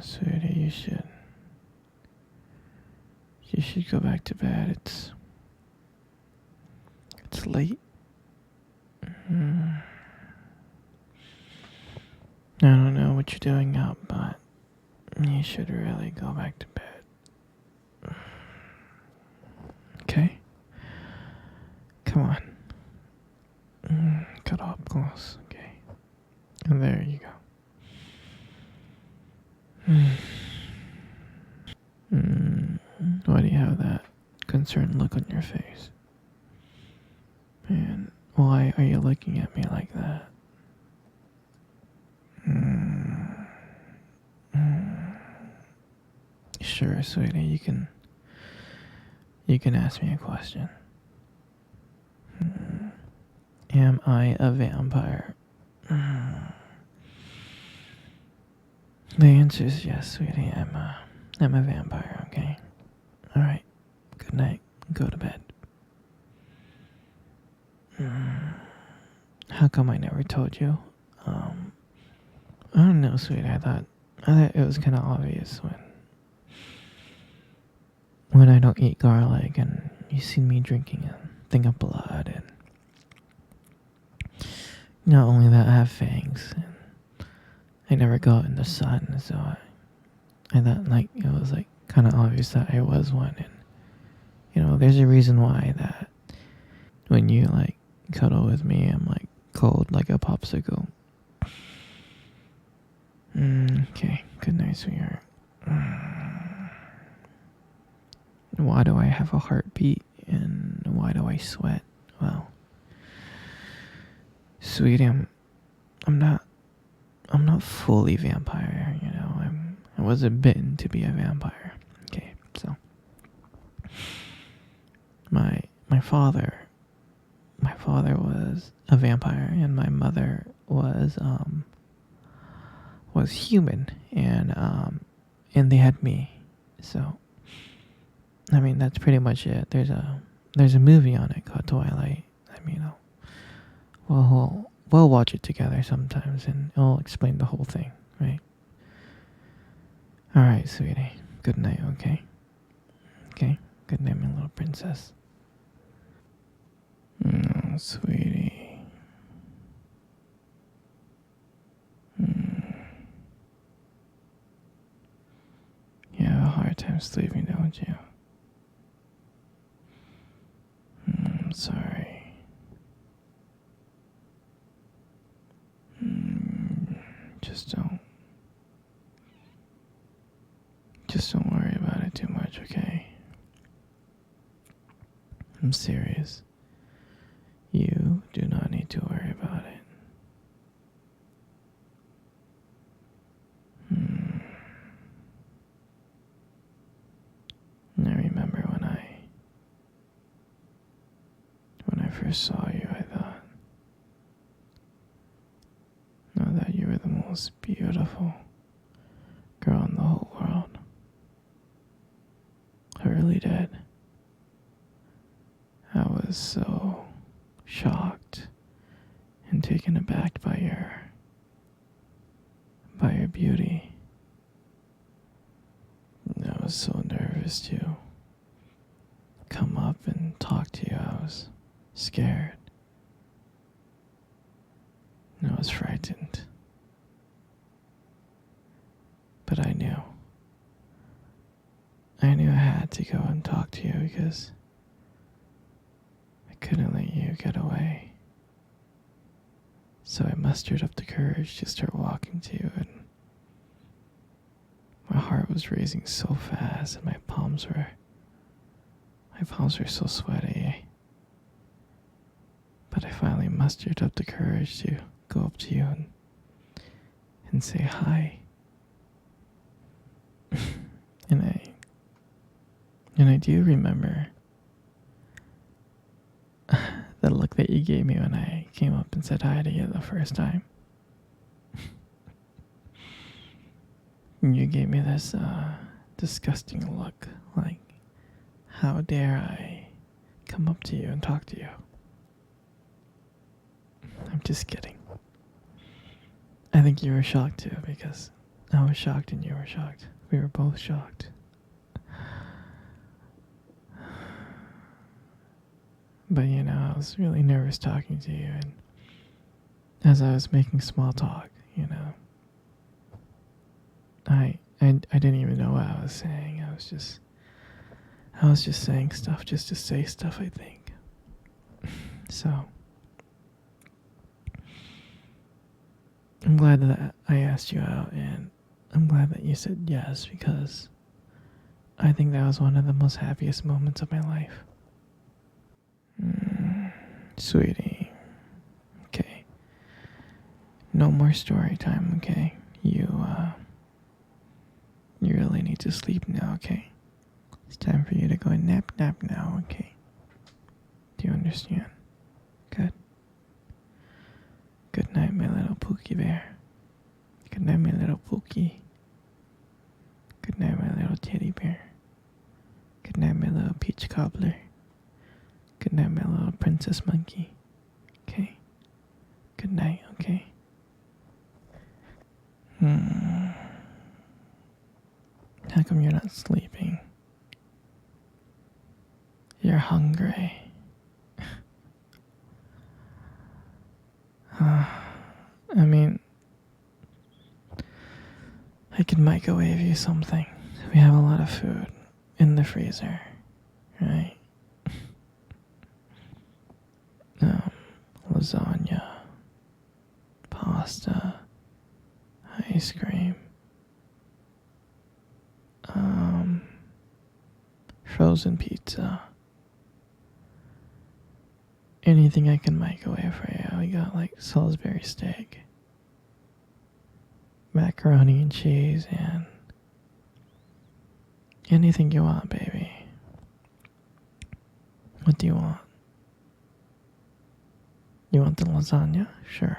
Sweetie, you should go back to bed. It's late. I don't know what you're doing up, but you should really go back to bed. Okay? Come on. Cuddle up close, okay? And there you go. Why do you have that concerned look on your face? And why are you looking at me like that? Sure, sweetie, you can ask me a question. Am I a vampire? The answer is yes, sweetie. I'm a vampire, okay? Alright. Good night. Go to bed. How come I never told you? I don't know, sweetie. I thought it was kinda obvious when I don't eat garlic and you see me drinking a thing of blood, and not only that, I have fangs and I never go out in the sun, so I thought like it was like kinda obvious that I was one. And there's a reason why that when you like cuddle with me, I'm like cold like a popsicle. Okay, good night, sweetheart. Why do I have a heartbeat and why do I sweat? Well, sweetie, I'm not fully vampire, I wasn't bitten to be a vampire. Okay, so my father was a vampire and my mother was human, and they had me. So I mean, that's pretty much it. There's a movie on it called Twilight. We'll watch it together sometimes, and it'll explain the whole thing, right? All right, sweetie. Good night, okay? Okay. Good night, my little princess. Oh, sweetie. You have a hard time sleeping, don't you? I'm sorry. Just don't worry about it too much, okay? I'm serious. You do not need to worry about it. I remember when I first saw you, I thought, that you were the most beautiful girl in the whole world. I really did. I was so shocked and taken aback by your beauty. And I was so nervous to come up and talk to you. I was scared. And I was frightened. But I knew I had to go and talk to you because I couldn't let you get away. So I mustered up the courage to start walking to you, and my heart was racing so fast and my palms were so sweaty. But I finally mustered up the courage to go up to you and say hi. And I do remember the look that you gave me when I came up and said hi to you the first time. You gave me this disgusting look, like, how dare I come up to you and talk to you? I'm just kidding. I think you were shocked too, because I was shocked and you were shocked. We were both shocked. But I was really nervous talking to you, and as I was making small talk, I didn't even know what I was saying. I was just saying stuff just to say stuff, I think. So I'm glad that I asked you out, and I'm glad that you said yes, because I think that was one of the most happiest moments of my life. Sweetie. Okay. No more story time, okay? You really need to sleep now, okay? It's time for you to go and nap now, okay? Do you understand? Good. Good night, my little Pookie bear. Good night, my little Pookie. Good night, my little teddy bear. Good night, my little peach cobbler. Good night, my little princess monkey. Okay? Good night, okay? How come you're not sleeping? You're hungry. I mean, I could microwave you something. We have a lot of food in the freezer, right? Lasagna, pasta, ice cream, frozen pizza. Anything I can microwave for you. We got like Salisbury steak, macaroni and cheese, and anything you want, baby. What do you want? You want the lasagna? Sure.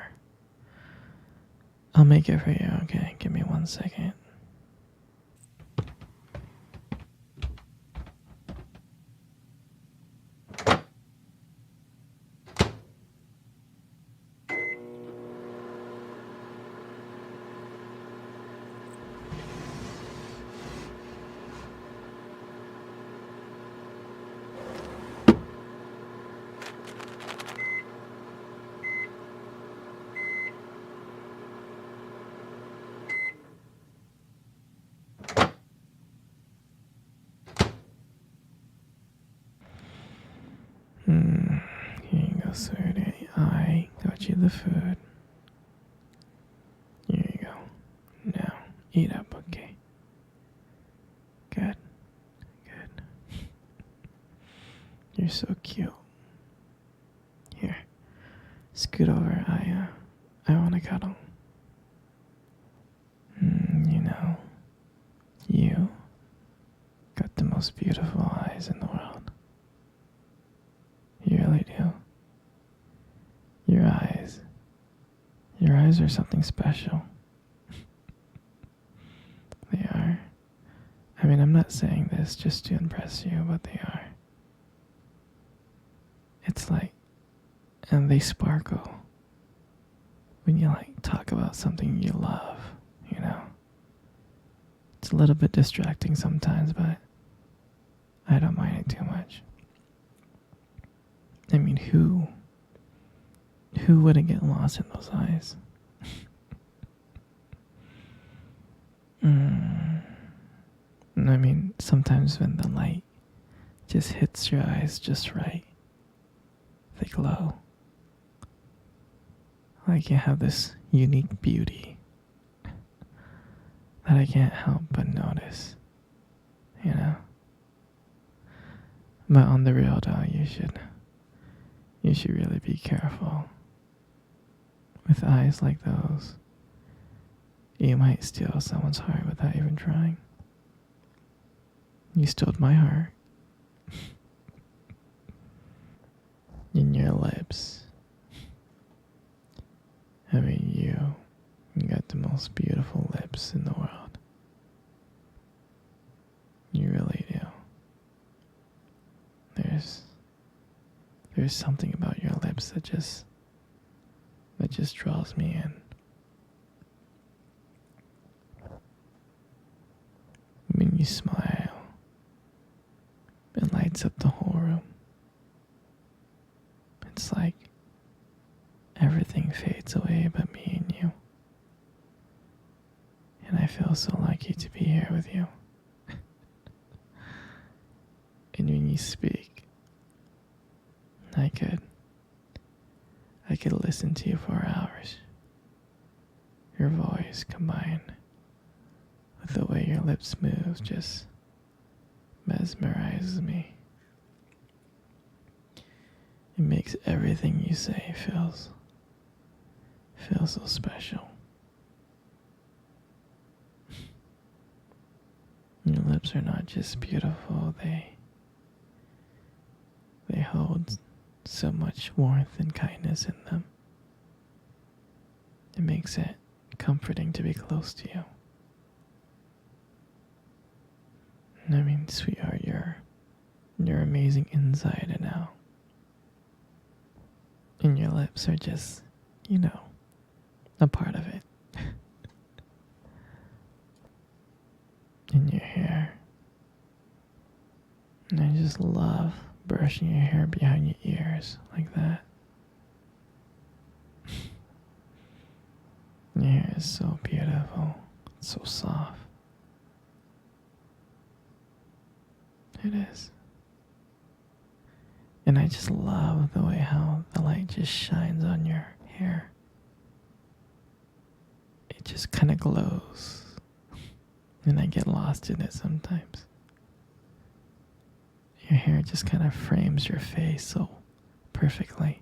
I'll make it for you, okay? Give me 1 second. Here you go, sweetie. I got you the food. Here you go. Now, eat up, okay? Good. Good. You're so cute. Here. Scoot over. I want to cuddle. You got the most beautiful eyes in the world. You really do. Your eyes. Your eyes are something special. They are. I mean, I'm not saying this just to impress you, but they are. It's like, and they sparkle when you talk about something you love, It's a little bit distracting sometimes, but I don't mind it too much. I mean, who wouldn't get lost in those eyes? I mean, sometimes when the light just hits your eyes just right, they glow. Like you have this unique beauty that I can't help but notice, But on the real though, you should really be careful. With eyes like those, you might steal someone's heart without even trying. You stole my heart. In your lips. I mean, you got the most beautiful lips in the world. You really do. There's something about your lips that just draws me in. you smile, it lights up the whole room. It's like everything fades away but me and you. And I feel so lucky to be here with you. And when you speak, I could listen to you for hours. Your voice combined with the way your lips move just mesmerizes me. It makes everything you say feel so special. Your lips are not just beautiful, they hold so much warmth and kindness in them. It makes it comforting to be close to you. I mean, sweetheart, you're amazing inside and out. And your lips are just, a part of it. And your hair. And I just love brushing your hair behind your ears like that. Your hair is so beautiful. It's so soft. It is. And I just love the way how the light just shines on your hair. It just kind of glows. And I get lost in it sometimes. Your hair just kind of frames your face so perfectly.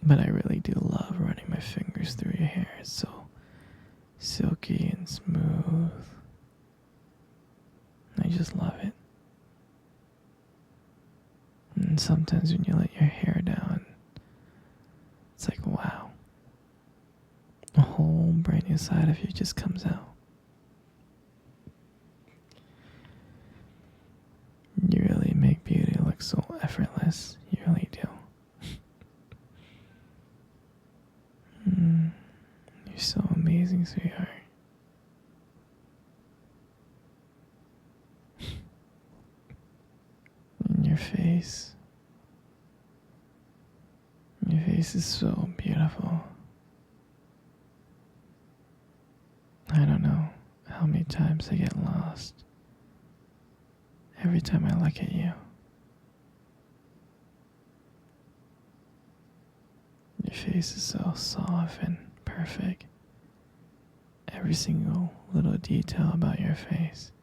But I really do love running my fingers through your hair. It's so silky and smooth. I just love it. And sometimes when you let your hair down, it's like, wow. A whole brand new side of you just comes out. You really make beauty look so effortless. You really do. You're so amazing, sweetheart. And your face. Your face is so beautiful. I don't know how many times I get lost every time I look at you. Your face is so soft and perfect. Every single little detail about your face.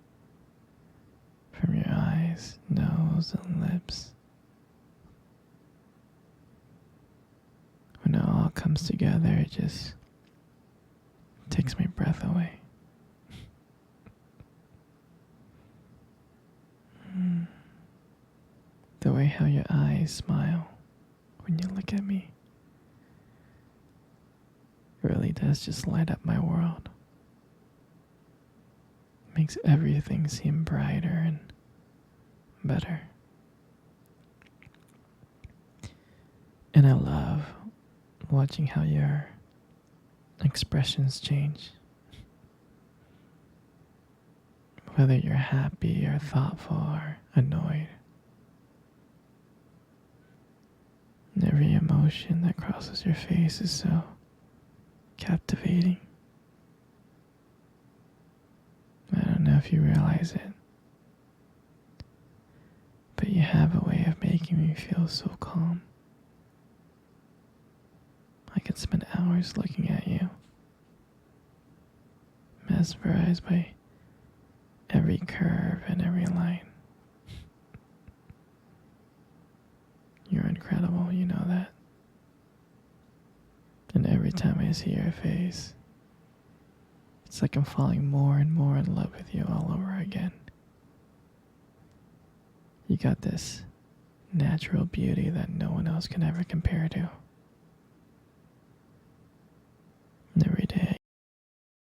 From your eyes, nose, and lips. When it all comes together, it just takes my breath away. The way how your eyes smile when you look at me really does just light up my world. Makes everything seem brighter and better. And I love watching how your expressions change. Whether you're happy or thoughtful or annoyed. And every emotion that crosses your face is so captivating. I don't know if you realize it, but you have a way of making me feel so calm. I could spend hours looking at you, mesmerized by every curve and every line. You're incredible, you know that. And every time I see your face, it's like I'm falling more and more in love with you all over again. You got this natural beauty that no one else can ever compare to.